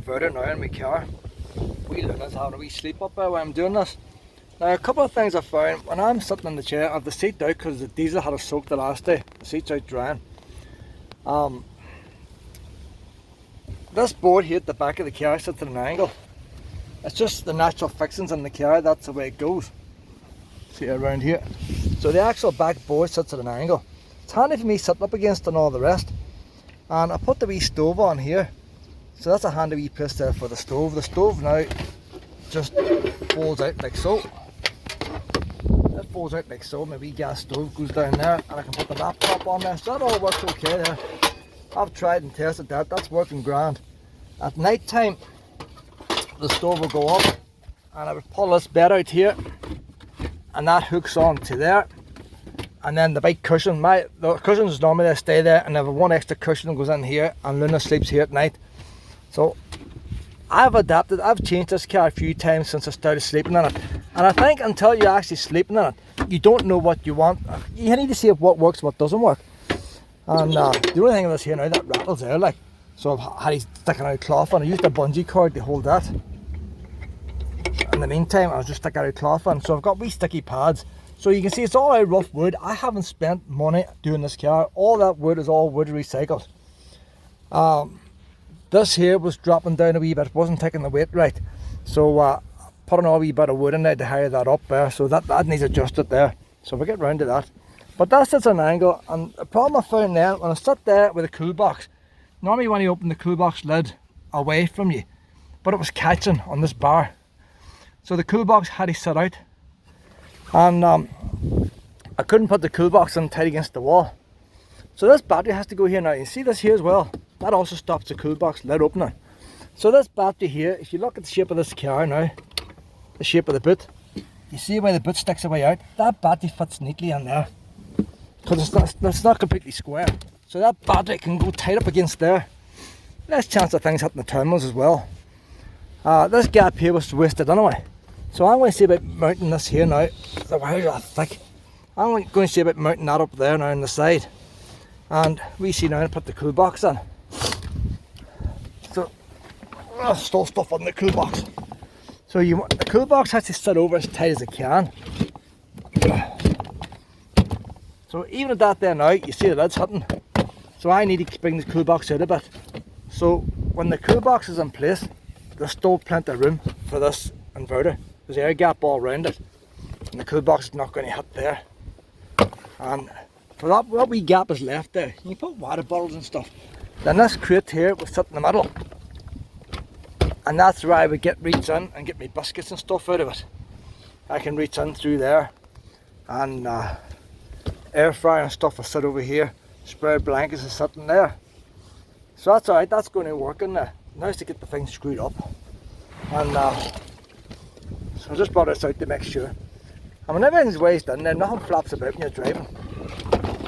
inverter now in my car. We Luna's having a wee sleep up there while I'm doing this. Now a couple of things I found when I'm sitting in the chair. I have the seat out because the diesel had a soak the last day. The seat's out drying. This board here at the back of the car sits at an angle. It's just the natural fixings in the car, that's the way it goes. See around here. So the actual back board sits at an angle. It's handy for me sitting up against and all the rest. And I put the wee stove on here. So that's a handy wee place there for the stove. The stove now just folds out like so. It folds out like so. My wee gas stove goes down there and I can put the laptop on there. So that all works okay there. I've tried and tested that. That's working grand. At night time, the stove will go up and I would pull this bed out here and that hooks on to there, and then the big cushion, the cushions normally they stay there, and I have one extra cushion that goes in here and Luna sleeps here at night. So I've adapted, I've changed this car a few times since I started sleeping in it, and I think until you're actually sleeping in it you don't know what you want. You need to see what works, what doesn't work. And the only thing with this here now, that rattles there like, so I've had it sticking out cloth on. I used a bungee cord to hold that. In the meantime, I was just sticking out cloth on. So I've got wee sticky pads. So you can see it's all out rough wood. I haven't spent money doing this car. All that wood is all wood recycled. This here was dropping down a wee bit. It wasn't taking the weight right. So putting a wee bit of wood in there to higher that up there. So that needs adjusted there. So we'll get round to that. But that sits at an angle. And the problem I found there, when I sat there with a cool box, normally when you open the cool box lid away from you, but it was catching on this bar. So the cool box had to sit out. And I couldn't put the cool box in tight against the wall. So this battery has to go here now. You see this here as well. That also stops the cool box lid opening. So this battery here, if you look at the shape of this car now, the shape of the boot, you see where the boot sticks away out? That battery fits neatly in there. Because it's not completely square. So that battery can go tight up against there. Less chance of things hitting the terminals as well. This gap here was wasted anyway. So I'm going to see about mounting this here now. The wires are thick. I'm going to see about mounting that up there now on the side. And we see now and put the cool box in. So still stuff on the cool box. So the cool box has to sit over as tight as it can. So even at that there now, you see the lid's hitting. So I need to bring the cool box out a bit. So when the cool box is in place, there's still plenty of room for this inverter. There's air gap all around it. And the cool box is not going to hit there. And for that, what wee gap is left there, you can put water bottles and stuff. Then this crate here will sit in the middle. And that's where I would reach in and get my biscuits and stuff out of it. I can reach in through there. And air fryer and stuff will sit over here. Spare blankets are sitting there. So that's alright, that's going to work in there. Now is to get the thing screwed up. And so I just brought this out to make sure. And when everything's waist in there, nothing flaps about when you're driving.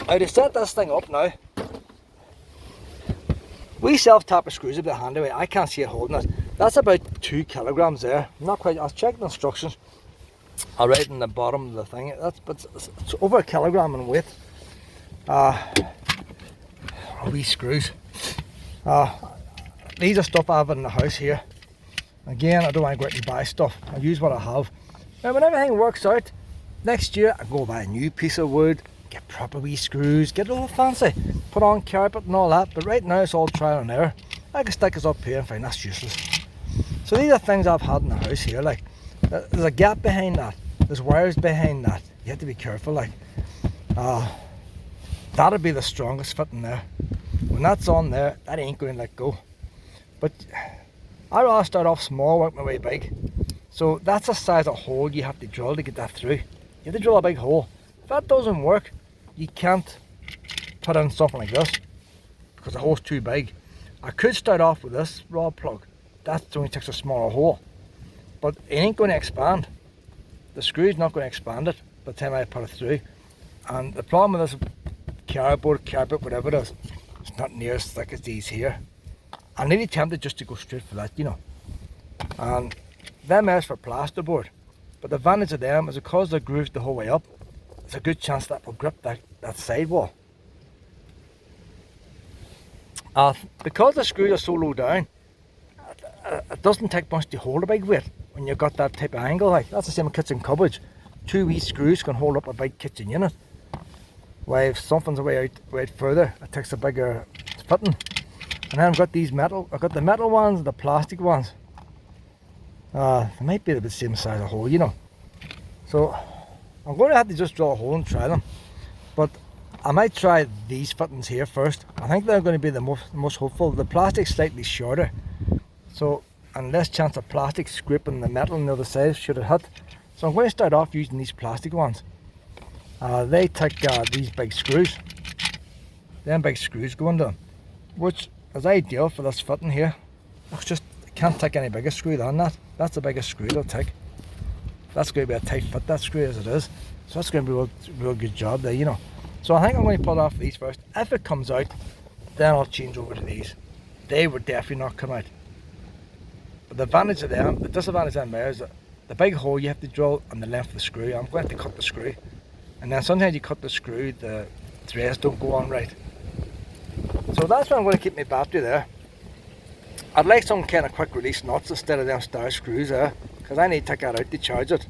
Now to set this thing up now, we self-tapper screws a bit handy way. I can't see it holding it. That's about 2 kilograms there. Not quite, I was checking the instructions. I'll write in the bottom of the thing. But it's over 1 kilogram in weight. These screws. These are stuff I have in the house here. Again, I don't want to go out and buy stuff. I use what I have. Now when everything works out, next year I go buy a new piece of wood, get proper wee screws, get it all fancy, put on carpet and all that. But right now it's all trial and error. I can stick this up here and find that's useless. So these are things I've had in the house here. Like there's a gap behind that. There's wires behind that. You have to be careful. Like that'll be the strongest fit in there. When that's on there, that ain't going to let go. But I'd rather start off small, work my way big. So that's the size of hole you have to drill to get that through. You have to drill a big hole. If that doesn't work, you can't put in something like this because the hole's too big. I could start off with this rod plug. That only takes a smaller hole. But it ain't going to expand. The screw's not going to expand it by the time I put it through. And the problem with this cardboard, carpet, whatever it is, it's not near as thick as these here. I'm nearly tempted just to go straight for that, you know. And them is for plasterboard. But the advantage of them is because they're grooved the whole way up, there's a good chance that will grip that sidewall. Because the screws are so low down, it doesn't take much to hold a big weight when you've got that type of angle. Like that's the same with kitchen cupboards. 2 wee screws can hold up a big kitchen unit. While if something's way out further, it takes a bigger fitting. And then I've got these metal. I've got the metal ones, the plastic ones. They might be the same size of hole, you know. So I'm going to have to just drill a hole and try them. But I might try these fittings here first. I think they're going to be the most hopeful. The plastic's slightly shorter, so and less chance of plastic scraping the metal on the other side should it hit. So I'm going to start off using these plastic ones. They take these big screws. Them big screws go into them, which is ideal for this fitting here. It's just, it can't take any bigger screw than that. That's the biggest screw it'll take. That's going to be a tight fit, that screw, as it is. So that's going to be a real good job there, you know. So I think I'm going to pull off these first. If it comes out, then I'll change over to these. They would definitely not come out. But the advantage of them, the disadvantage of them there is that the big hole you have to drill on the length of the screw. I'm going to have to cut the screw. And then sometimes you cut the screw, the threads don't go on right. So that's why I'm going to keep my battery there. I'd like some kind of quick release nuts instead of them star screws there, because I need to take that out to charge it.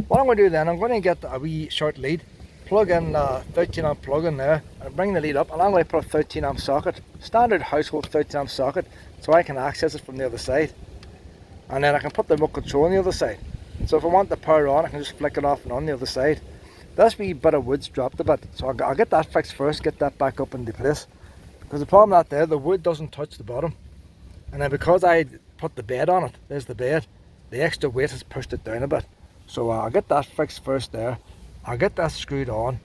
What I'm going to do then, I'm going to get a wee short lead, plug in a 13 amp plug in there, and bring the lead up, and I'm going to put a 13 amp socket, standard household 13 amp socket, so I can access it from the other side. And then I can put the remote control on the other side. So if I want the power on, I can just flick it off and on the other side. This wee bit of wood's dropped a bit, so I'll get that fixed first, get that back up into place. Because the problem out there, the wood doesn't touch the bottom. And then because I put the bed on it, there's the bed, the extra weight has pushed it down a bit. So I'll get that fixed first there. I'll get that screwed on.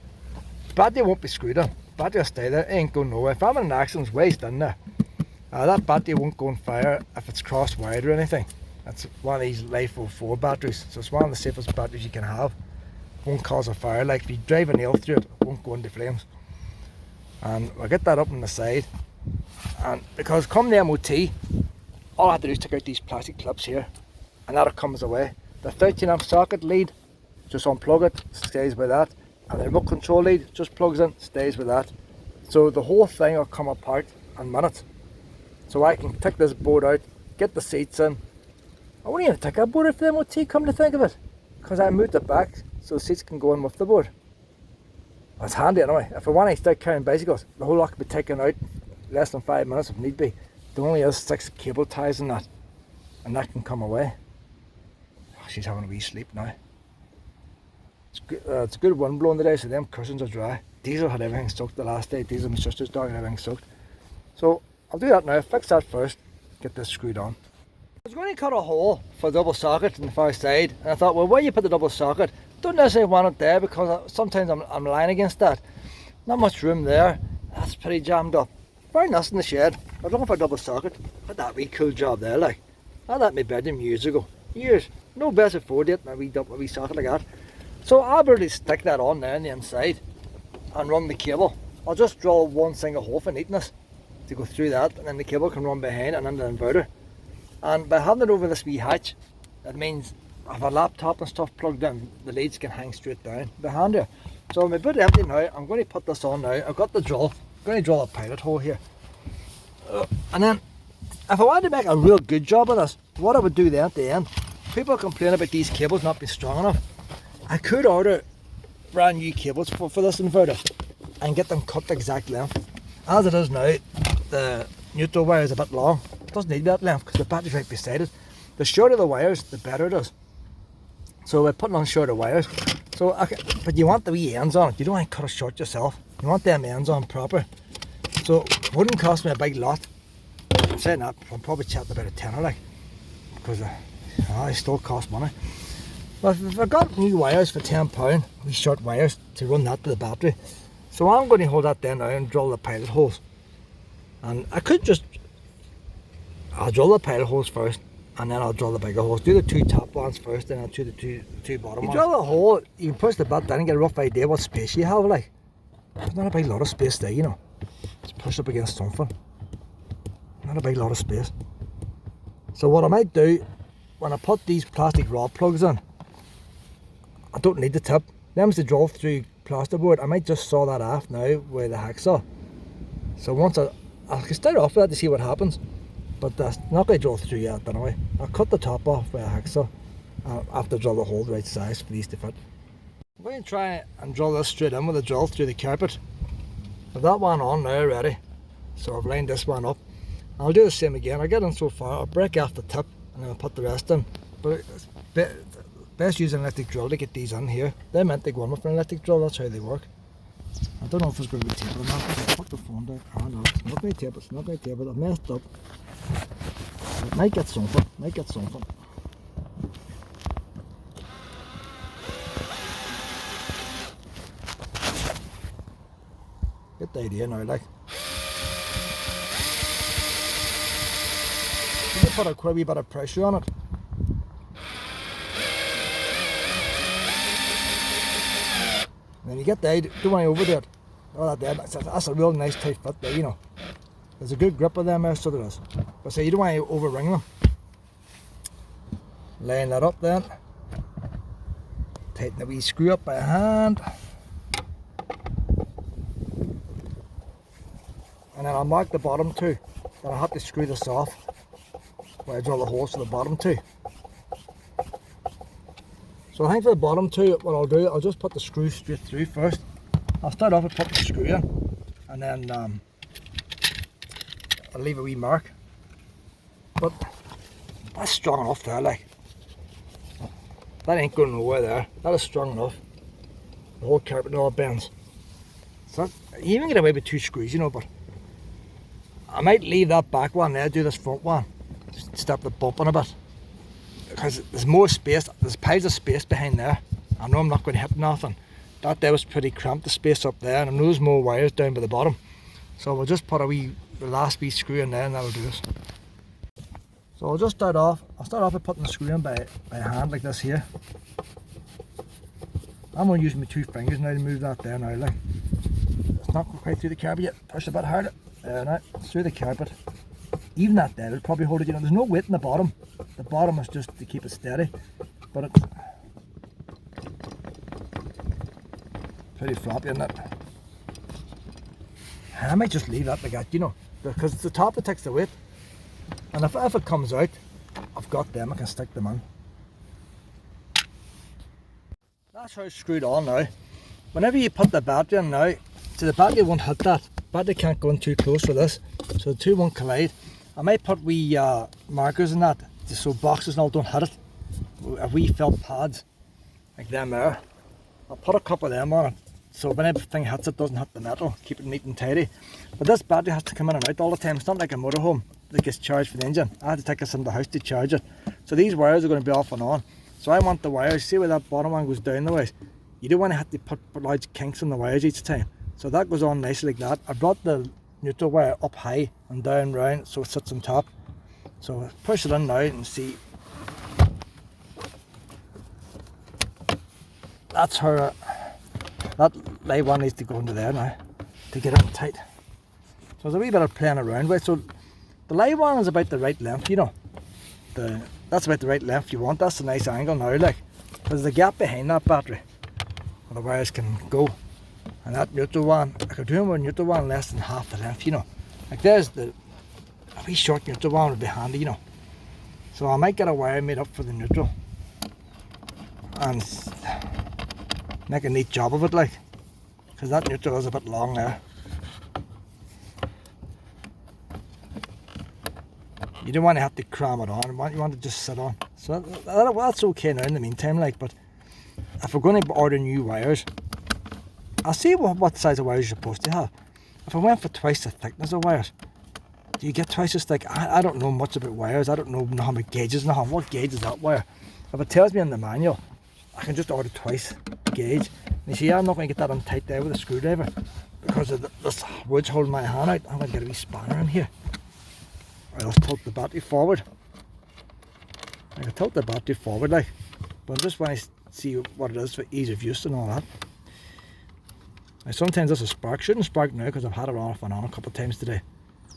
The battery won't be screwed on. The battery will stay there, it ain't going nowhere. If I'm in an accident, it's waste in there. That battery won't go on fire if it's cross-wired or anything. That's one of these Lithium 4 batteries, so it's one of the safest batteries you can have. Won't cause a fire. Like if you drive a nail through it, it won't go into flames. And I'll get that up on the side. And because come the MOT, all I have to do is take out these plastic clips here, and that'll come as away. The 13 amp socket lead, just unplug it, stays with that. And the remote control lead just plugs in, stays with that. So the whole thing will come apart in minutes. So I can take this board out, get the seats in. I wouldn't even take that board out for the MOT, come to think of it, because I moved it back so the seats can go in with the board. It's handy anyway. If I want to start carrying bicycles, the whole lot can be taken out less than 5 minutes if need be. There only is 6 cable ties in that, and that can come away. Oh, she's having a wee sleep now. It's a good wind blowing today, so them cushions are dry. Diesel had everything soaked the last day. Diesel, my sister's dog, and everything soaked. So I'll do that now, fix that first, get this screwed on. I was going to cut a hole for the double socket on the far side, and I thought, well, where you put the double socket, don't necessarily want it there, because sometimes I'm lying against that. Not much room there, that's pretty jammed up. Very nice in the shed. I was looking for a double socket. Had that wee cool job there, like. I had that in my bedroom years ago. Years. No best afford it, a wee socket like that. So I'll really stick that on there on the inside and run the cable. I'll just drill one single hole for neatness to go through that, and then the cable can run behind and into the inverter. And by having it over this wee hatch, that means I have a laptop and stuff plugged in, the leads can hang straight down behind here. So I'm a bit empty now. I'm going to put this on now. I've got the drill. I'm going to drill a pilot hole here. And then, if I wanted to make a real good job of this, what I would do then at the end, people complain about these cables not being strong enough. I could order brand new cables for this inverter and get them cut the exact length. As it is now, the neutral wire is a bit long. It doesn't need that length because the battery's right beside it. The shorter the wires, the better it is. So we're putting on shorter wires. So, but you want the wee ends on it. You don't want to cut it short yourself. You want them ends on proper. So it wouldn't cost me a big lot. I'm saying that, I'm probably chatting about a tenner, like, because it still costs money. But if I got new wires for £10, these short wires to run that to the battery. So I'm going to hold that then now and drill the pilot holes. And I could just, I'll drill the pilot holes first, and then I'll drill the bigger holes. Do the 2 top ones first, then I'll do the two bottom ones. You drill a hole, you can push the button down and get a rough idea what space you have, like. There's not a big lot of space there, you know. It's pushed up against something. Not a big lot of space. So what I might do, when I put these plastic rod plugs in, I don't need the tip. Them's to drill through plasterboard. I might just saw that off now with the hacksaw. So once I can start off with that to see what happens. but that's not going to drill through yet anyway. I'll cut the top off with a hacksaw after drill the hole the right size for these to fit. I'm going to try and drill this straight in with a drill through the carpet. I've that one on now already, so I've lined this one up. I'll do the same again. I'll get in so far, I'll break off the tip and then I'll put the rest in. But it's best use an electric drill to get these in here. They're meant to go in with an electric drill, that's how they work. I don't know if it's going to be tapered or not. I'll put the phone down. Oh no, it's not going to taper, it's not going to taper. I've messed up. It might get something, Get the idea now, like. You can put quite a wee bit of pressure on it. And then you get the idea, don't want to overdo it. Oh, that's a real nice tight fit there, you know. There's a good grip of them there, so there is. But say you don't want to overring them. Line that up then. Tighten the wee screw up by hand. And then I'll mark the bottom too. Then I'll have to screw this off where I drill the holes for the bottom two. So I think for the bottom two, what I'll do, I'll just put the screw straight through first. I'll start off with putting the screw in, and then I'll leave a wee mark. But that's strong enough there, like. That ain't going nowhere there. That is strong enough. The whole carpet and all bends. So you even get away with 2 screws, you know, but I might leave that back one there, do this front one, just stop the bumping a bit. Because there's more space, there's piles of space behind there. I know I'm not going to hit nothing. That there was pretty cramped, the space up there, and I know there's more wires down by the bottom. So we'll just put the last wee screw in there and that'll do us. So I'll just start off by putting the screw in by hand like this here. I'm going to use my 2 fingers now to move that there now, like. It's not quite through the carpet yet, push a bit harder. There now, through the carpet. Even that there, it'll probably hold it, you know, there's no weight in the bottom. The bottom is just to keep it steady, but it's pretty floppy, isn't it? I might just leave that like that, you know, because it's the top that takes the weight. And if it comes out, I've got them, I can stick them in. That's how it's screwed on now. Whenever you put the battery in now, so the battery won't hit that. Battery can't go in too close for this, so the two won't collide. I might put wee markers in that, just so boxes and all don't hit it. Wee felt pads, like them there. I'll put a couple of them on it, so when everything hits it doesn't hit the metal, keep it neat and tidy. But this battery has to come in and out all the time. It's not like a motorhome that gets charged for the engine. I had to take this into the house to charge it. So these wires are going to be off and on. So I want the wires, see where that bottom one goes down the ways. You don't want to have to put large kinks in the wires each time. So that goes on nicely like that. I brought the neutral wire up high and down round so it sits on top. So push it in now and see. That's how that live one needs to go into there now to get it tight. So there's a wee bit of playing around with. So the live one is about the right length, you know. That's about the right length you want. That's a nice angle now, like. There's a gap behind that battery where the wires can go. And that neutral one, I could do them with a neutral one less than half the length, you know. Like there's a wee short neutral one would be handy, you know. So I might get a wire made up for the neutral and make a neat job of it, like, because that neutral is a bit long there. You don't want to have to cram it on, you want to just sit on. So that's okay now in the meantime, like, but if we're going to order new wires, I'll see what size of wires you're supposed to have. If I went for twice the thickness of wires, do you get twice as thick? I don't know much about wires. I don't know how many gauges, what gauge is that wire. If it tells me in the manual, I can just order twice the gauge. And you see, I'm not going to get that on tight there with a screwdriver because of this wood's holding my hand out. I'm going to get a wee spanner in here. Right, let's tilt the battery forward. I can tilt the battery forward, like, but I just want to see what it is for ease of use and all that. Now, sometimes this will spark. Shouldn't spark now because I've had it off and on a couple of times today.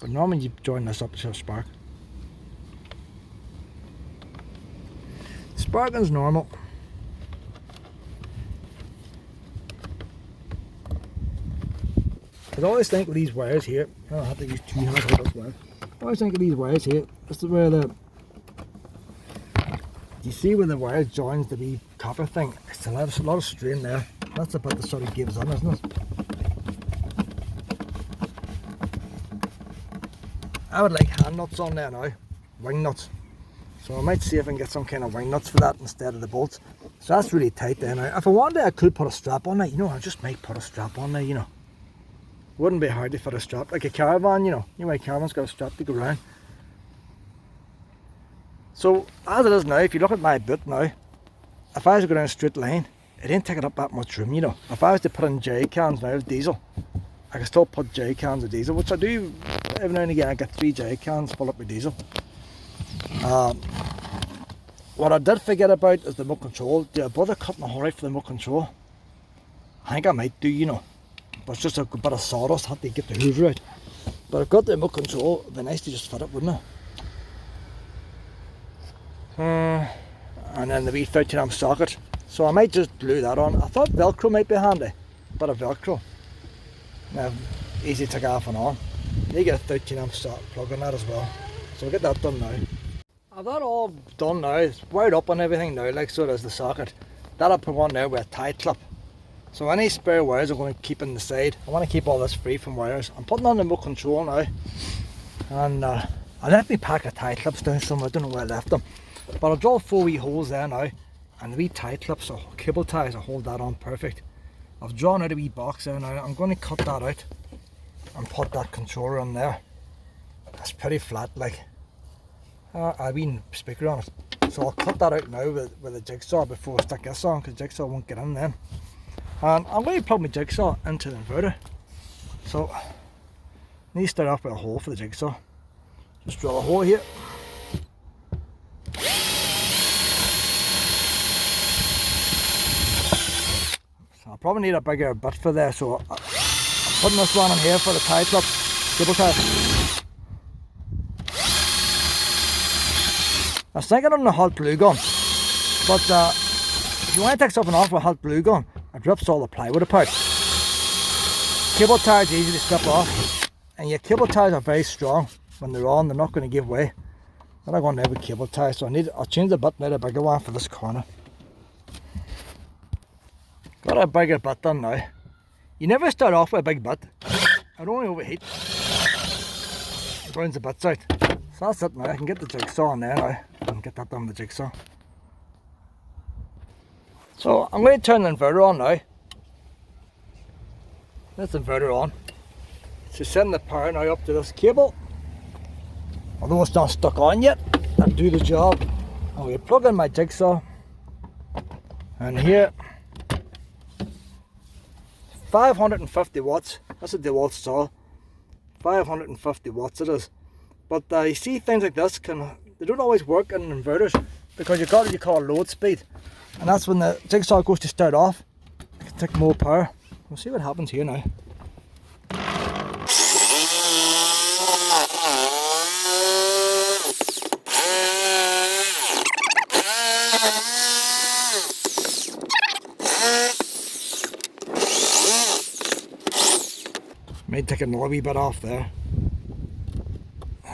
But normally you join this up, it should spark. Sparking's normal. I always think with these wires here, I don't have to use 2 hands with this wire. I always think of these wires here. This is where the, you see where the wire joins the wee copper thing? It's a lot of strain there. That's the bit that sort of gives in, isn't it? I would like hand nuts on there now, wing nuts. So I might see if I can get some kind of wing nuts for that instead of the bolts. So that's really tight there now. If I wanted, I could put a strap on there. You know, I just might put a strap on there, you know. Wouldn't be hard to fit a strap, like a caravan, you know. You know, my caravan's got a strap to go around. So as it is now, if you look at my boot now, if I was to go down a straight line, it ain't taking up that much room, you know. If I was to put in jerry cans now of diesel, I can still put jerry cans of diesel, which I do every now and again. I get 3 jerry cans full up with diesel. What I did forget about is the remote control. Do I bother cutting a hole out for the remote control? I think I might do, you know. But it's just a bit of sawdust, had to get the hoover out. But I've got the remote control, it'd be nice to just fit it, wouldn't it? And then the wee 13 amp socket. So I might just glue that on. I thought Velcro might be handy. A bit of Velcro. Now, easy to take off and on. You get a 13 amp socket plug on that as well. So we'll get that done now. I've that all done now. It's wired up and everything now, like so there's the socket. That'll put on there with a tie clip. So any spare wires I'm going to keep in the side. I want to keep all this free from wires. I'm putting on the remote control now. And I left me pack of tie clips down somewhere. I don't know where I left them. But I'll draw 4 wee holes there now. And the wee tie clips or cable ties, I'll hold that on perfect. I've drawn out a wee box there now. I'm going to cut that out and put that controller on there. It's pretty flat, like. A wee speaker on it. So I'll cut that out now with a jigsaw before I stick this on, because jigsaw won't get in then. And I'm going to plug my jigsaw into the inverter. So I need to start off with a hole for the jigsaw. Just drill a hole here. So I'll probably need a bigger bit for there, so I'm putting this one in here for the tie clip, cable tie. I was thinking on the hot glue gun, but if you want to take something off with a hot glue gun, it rips all the plywood apart. Cable ties are easy to strip off, and your cable ties are very strong. When they're on, they're not going to give way. I'm not going there with cable ties, so I'll change the bit now to a bigger one for this corner. Got a bigger bit done now. You never start off with a big bit. I don't want to overheat. It burns the bits out. So that's it now. I can get the jigsaw on there now and get that done with the jigsaw. So I'm going to turn the inverter on now. That's the inverter on. So send the power now up to this cable. Although it's not stuck on yet, that'll do the job. I'm going to plug in my jigsaw. And here, 550 watts. That's a DeWalt saw. 550 watts it is. But you see things like this, they don't always work in inverters because you've got what you call load speed. And that's when the jigsaw goes to start off. It can take more power. We'll see what happens here now. Might take another wee bit off there.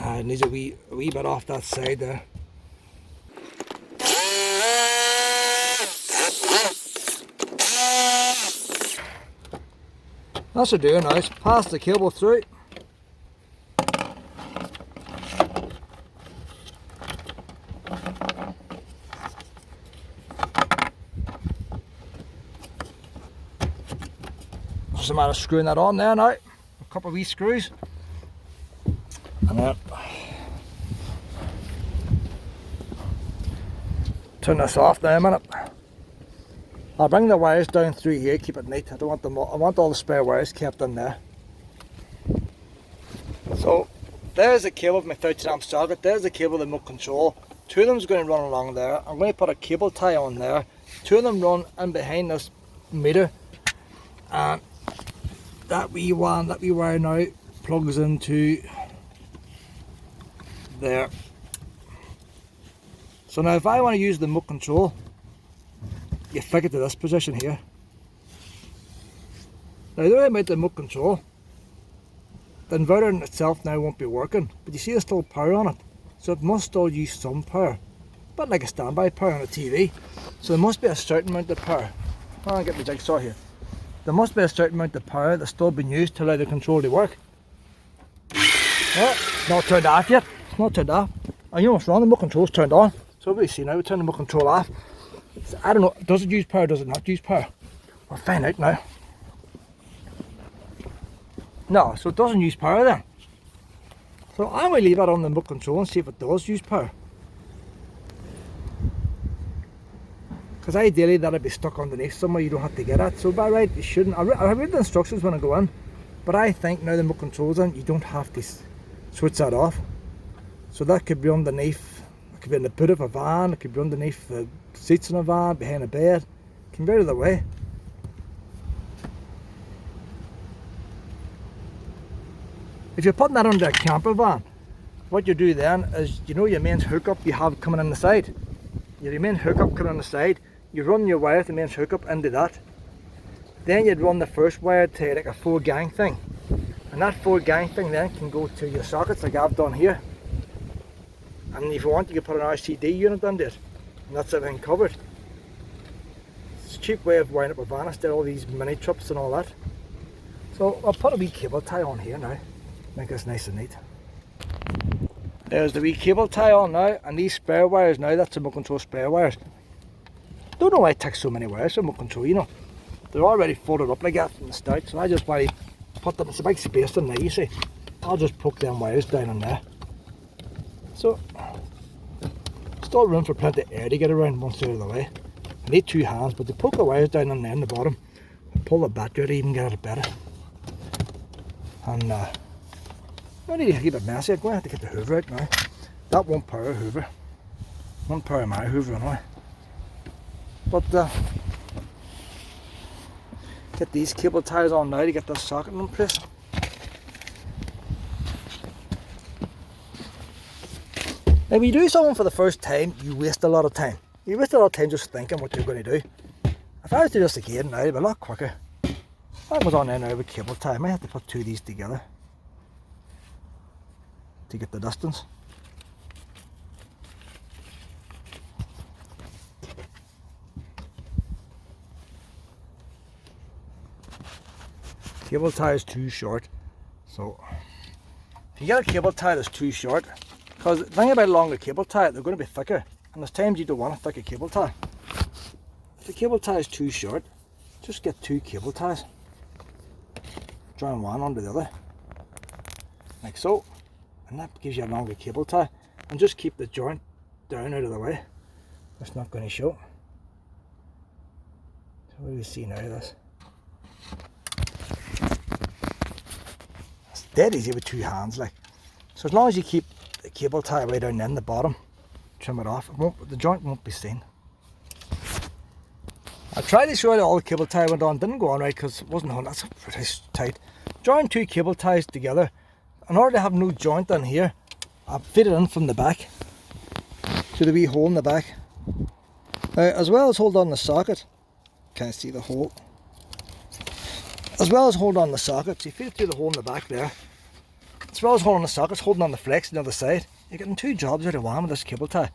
It needs a wee bit off that side there. That's a doing now. Pass the cable through. Just a matter of screwing that on there now. A couple of wee screws. And then turn this off now a minute. I'll bring the wires down through here, keep it neat. I don't want them all, I want all the spare wires kept in there. So there's the cable of my 13 amp socket, there's the cable of the remote control. 2 of them is going to run along there. I'm going to put a cable tie on there. 2 of them run in behind this meter. And that wee wire now plugs into there. So now if I want to use the remote control, you flick it to this position here. Now the way I made the remote control, the inverter in itself now won't be working, but you see there's still power on it, so it must still use some power, but like a standby power on a TV. So there must be a certain amount of power. I'll get the jigsaw here. There must be a certain amount of power that's still being used to allow the control to work. Well, it's not turned off yet. It's not turned off. And you know what's wrong? The remote control's turned on. So we see now, we turn the remote control off. So I don't know, does it use power, does it not use power? We'll find out now. No, so it doesn't use power then. So I'm going to leave that on the remote control and see if it does use power. Because ideally that'd be stuck underneath somewhere you don't have to get at. So by right, you shouldn't. I read the instructions when I go in, but I think now the remote control's in, you don't have to switch that off. So that could be underneath, it could be in the boot of a van, it could be underneath the seats in a van, behind a bed. It can be out of the way. If you're putting that under a camper van, what you do then is, you know your mains hookup you have coming on the side. Your main hookup coming on the side, you run your wire, the main hookup into that. Then you'd run the first wire to like a 4-gang thing. And that 4-gang thing then can go to your sockets like I've done here. And if you want, you can put an RCD unit under it. And that's everything covered. It's a cheap way of wiring up a van instead of all these mini trips and all that. So I'll put a wee cable tie on here now. Make this nice and neat. There's the wee cable tie on now, and these spare wires now, that's the remote control spare wires. Don't know why it takes so many wires for remote control, you know. They're already folded up like that from the start, so I just want to put them, it's a big space in there, you see. I'll just poke them wires down in there. So, still room for plenty of air to get around once they're out of the way. I need 2 hands, but to poke the wires down in there in the bottom, pull the battery to even get it better. And I need to keep it messy. I'm going to have to get the hoover out now. That won't power hoover. Won't power my hoover anyway. But get these cable ties on now to get this socket in place. Now when you do something for the first time, you waste a lot of time. You waste a lot of time just thinking what you're going to do. If I was to do this again now, it'd be a lot quicker. I was on there now with cable tie. I might have to put 2 of these together to get the distance. Cable tie is too short, so if you get a cable tie that's too short, because the thing about a longer cable tie, they're going to be thicker, and there's times you don't want a thicker cable tie. If the cable tie is too short, just get 2 cable ties, join one onto the other, like so. And that gives you a longer cable tie, and just keep the joint down out of the way. It's not going to show. So what do we see now this? It's dead easy with 2 hands, like. So as long as you keep the cable tie way down in the bottom, trim it off, the joint won't be seen. I tried to show you all the cable tie went on, didn't go on right because it wasn't on. That's pretty tight. Join 2 cable ties together. In order to have no joint on here, I'll fit it in from the back to the wee hole in the back. Now, as well as hold on the socket, can't see the hole. As well as hold on the socket, so you fit it through the hole in the back there. As well as holding the sockets, holding on the flex on the other side, you're getting 2 jobs out of one with this cable tie.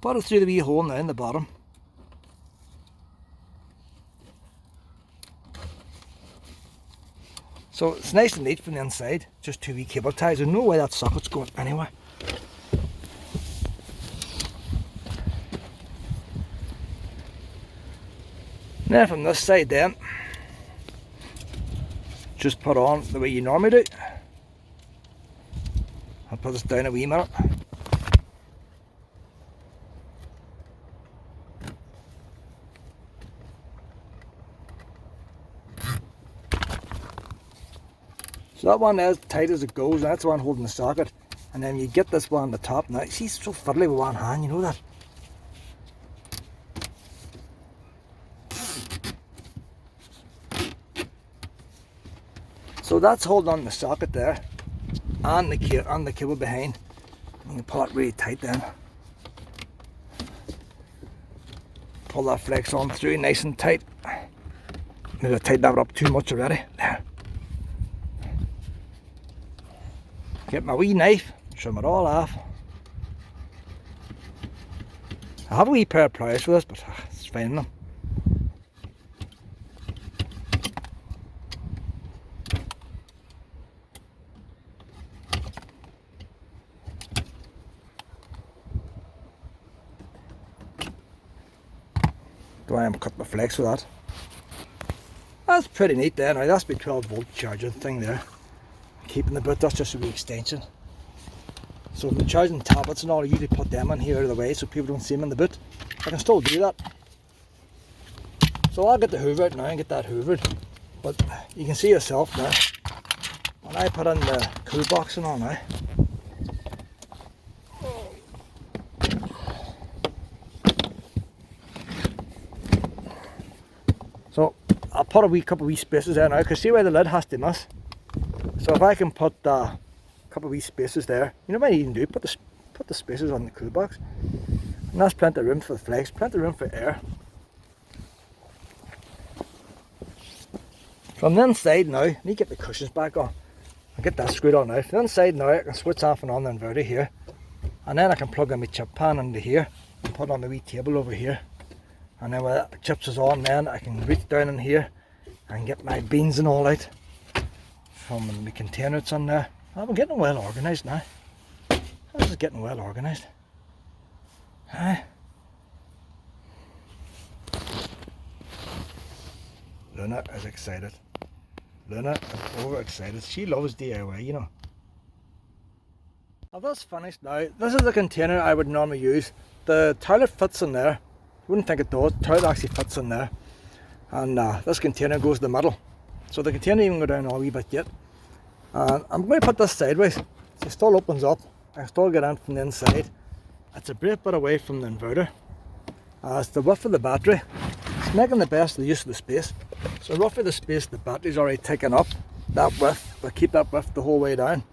Put it through the wee hole now in the bottom. So it's nice and neat from the inside, just 2 wee cable ties. There's no way that socket's going anywhere. Now from this side then, just put on the way you normally do. I'll put this down a wee minute. So that one is tight as it goes, that's the one holding the socket. And then you get this one on the top. Now, see, it's so fiddly with one hand, you know that? So that's holding on the socket there, and the cable behind. You can pull it really tight then. Pull that flex on through nice and tight. Maybe I tightened that up too much already. There. Get my wee knife, trim it all off. I have a wee pair of pliers for this, but it's fine them. Do I cut my flex with that? That's pretty neat there. Now that's my 12-volt charging thing there. Keeping the boot, that's just a wee extension. So if I'm charging tablets and all, I usually put them in here out of the way so people don't see them in the boot. I can still do that. So I'll get the hoover out now and get that hoovered. But you can see yourself now. When I put in the cool box and all now. So I'll put a couple of wee spaces there now, because see where the lid has to miss. So if I can put a couple of wee spaces there, you know what I even do? Put the spaces on the cool box. And that's plenty of room for the flex, plenty of room for air. From the inside now, I need to get the cushions back on. I'll get that screwed on now. From the inside now, I can switch off and on the inverter here. And then I can plug in my chip pan into here and put on the wee table over here. And then when the chips is on, then I can reach down in here and get my beans and all out from the container it's in there. I'm getting well organised now. This is getting well organised. Aye. Luna is excited. Luna is overexcited. She loves DIY, you know. I've just finished now. This is the container I would normally use. The toilet fits in there. You wouldn't think it does. The toilet actually fits in there. And this container goes to the middle. So the container even go down a wee bit yet. And I'm going to put this sideways. So it still opens up. I can still get in from the inside. It's a great bit away from the inverter. It's the width of the battery. It's making the best of the use of the space. So roughly the space the battery's already taken up. That width, we'll keep that width the whole way down.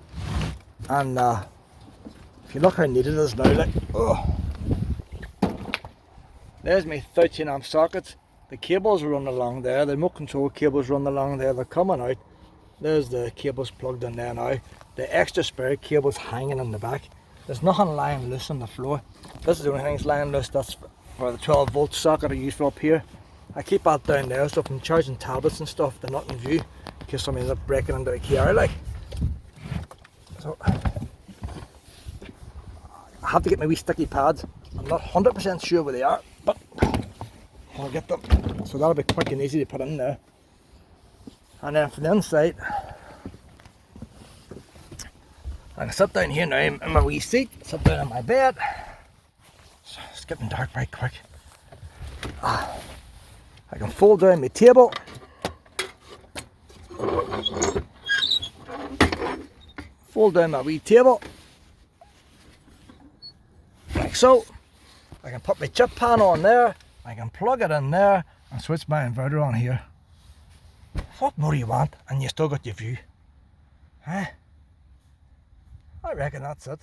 And if you look how neat it is now, like, oh. There's my 13 amp sockets. The cables run along there. The remote control cables run along there. They're coming out. There's the cables plugged in there now. The extra spare cables hanging in the back. There's nothing lying loose on the floor. This is the only thing that's lying loose. That's for the 12-volt socket I use for up here. I keep that down there so if I'm charging tablets and stuff, they're not in view in case somebody ends up breaking into the car like. So I have to get my wee sticky pads. I'm not 100% sure where they are, but I'll get them. So that'll be quick and easy to put in there. And then from the inside, I can sit down here now in my wee seat, sit down on my bed. It's getting dark very quick. I can fold down my table. Fold down my wee table. Like so. I can put my chip pan on there. I can plug it in there and switch my inverter on here. What more do you want? And you still got your view. Huh? I reckon that's it.